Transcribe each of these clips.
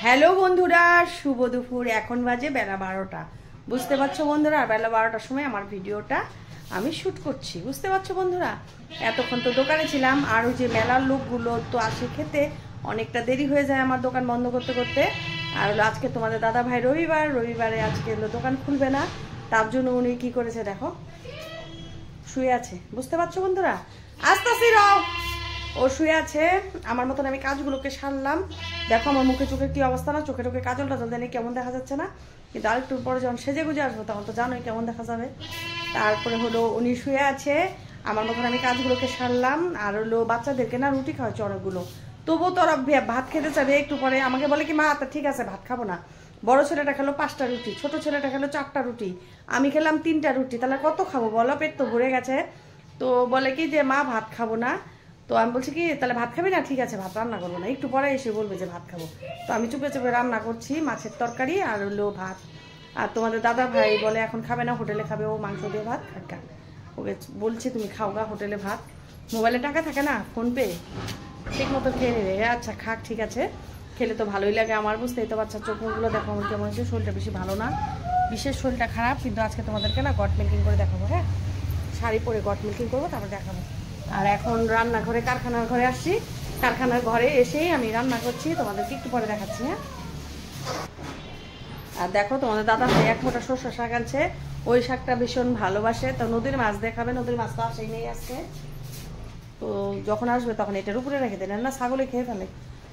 Hello বন্ধুরা, শুভ দুপুর। এখন বাজে বেলা 12টা। বুঝতে পারছো বন্ধুরা, বেলা 12টার সময় আমার ভিডিওটা আমি শ্যুট করছি। বুঝতে পারছো বন্ধুরা, এতক্ষণ তো দোকানে ছিলাম, আর ওই যে মেলার লোকগুলো তো আসে খেতে, অনেকটা দেরি হয়ে যায় আমার দোকান বন্ধ করতে করতে। আর হলো আজকে তোমাদের দাদা ভাই রবিবারে আজকে হলো দোকান খুলবে না, তার জন্য উনি কি করেছে দেখো, শুয়ে আছে। বুঝতে পারছো বন্ধুরা, আস্তে আস্তে রাও, ও শুয়ে আছে। আমার মতন আমি কাজগুলোকে সারলাম। দেখো আমার মুখে চোখের কি অবস্থা না, চোখে টোকে কাজল টাজল দেয়নি, কেমন দেখা যাচ্ছে না? কিন্তু আরেকটু পরে যখন সেজে গুজে আসবো তখন তো জানোই কেমন দেখা যাবে। তারপরে হলো উনি শুয়ে আছে, আমার মতন আমি কাজগুলোকে সারলাম। আর হলো বাচ্চাদেরকে না রুটি খাওয়াচ্ছে অনেকগুলো, তবুও তোরা ভাত খেতে চাবে একটু পরে। আমাকে বলে কি মা তা ঠিক আছে ভাত খাবো না। বড় ছেলেটা খেলো 5টা রুটি, ছোট ছেলেটা খেলো 4টা রুটি, আমি খেলাম 3টা রুটি। তাহলে কত খাবো বলো, পেট তো ভরে গেছে। তো বলে কি যে মা ভাত খাবো না। তো আমি বলছি কি তাহলে ভাত খাবি না, ঠিক আছে ভাত রান্না করবো না, একটু পরে এসে বলবে যে ভাত খাবো। তো আমি চুপে চুপে রান্না করছি মাছের তরকারি আর হলো ভাত। আর তোমাদের দাদা ভাই বলে এখন খাবে না, হোটেলে খাবে, ও মাংস দিয়ে ভাত খাকা। ওকে বলছি তুমি খাও গা হোটেলে ভাত, মোবাইলে টাকা থাকে না, ফোনপে, ঠিক মতো খেয়ে নেবে। আচ্ছা খাক, ঠিক আছে, খেলে তো ভালোই লাগে আমার। বুঝতেই তো বাচ্চার চোখগুলো দেখো আমার কেমন হচ্ছে, শরীরটা বেশি ভালো না, বিশেষ শরীরটা খারাপ। কিন্তু আজকে তোমাদেরকে না গট মিল্কিং করে দেখাবো, হ্যাঁ শাড়ি পরে গট মিল্কিং করবো, তারপর দেখাবো। আর এখন রান্নাঘরে, কারখানার ঘরে আসছি, কারখানার ঘরে এসেই আমি রান্না করছি, তোমাদেরকে একটু পরে দেখাচ্ছি। হ্যাঁ, আর দেখো তোমাদের দাদা ভাই 1 মোটা সর্ষে শাক আনছে, ওই শাকটা ভীষণ ভালোবাসে। তো নদীর মাছ দেখাবে, নদীর মাছ তো আসেই নেই আজকে। তো যখন আসবে তখন এটার উপরে রেখে দেন, না ছাগলে খেয়ে ফেলে।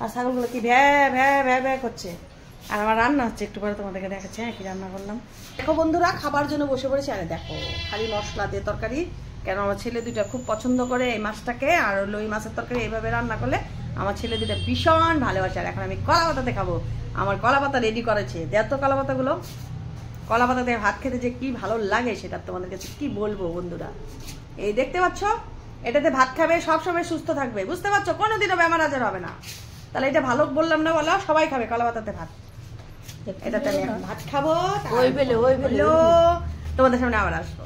আর ছাগলগুলো কি ভ্যা ভ্যা ভ্যা ভ্যা করছে। আর আমার রান্না হচ্ছে, একটু পরে তোমাদেরকে দেখাচ্ছি হ্যাঁ কি রান্না করলাম। দেখো বন্ধুরা, খাবার জন্য বসে পড়েছি। আরে দেখো খালি মশলা দিয়ে তরকারি, কেন আমার ছেলে দুইটা খুব পছন্দ করে এই মাছটাকে। আর হলো ওই মাছের তরকারি এইভাবে রান্না করলে আমার ছেলে দুইটা ভীষণ ভালোবাসে। আর এখন আমি কলা পাতা দেখাবো, আমার কলা পাতা রেডি করেছে। দেখ তো কলা পাতাগুলো, কলা পাতা দিয়ে ভাত খেতে যে কি ভালো লাগে সেটা তোমাদের কাছে কি বলবো বন্ধুরা। এই দেখতে পাচ্ছ, এটাতে ভাত খাবে, সবসময় সুস্থ থাকবে। বুঝতে পারছো, কোনোদিনও বেমার আজার হবে না। তাহলে এটা ভালো বললাম না, বলো সবাই খাবে কলা পাতাতে ভাত। এটাতে আমি ভাত খাবো, তোমাদের সামনে আবার আসবো।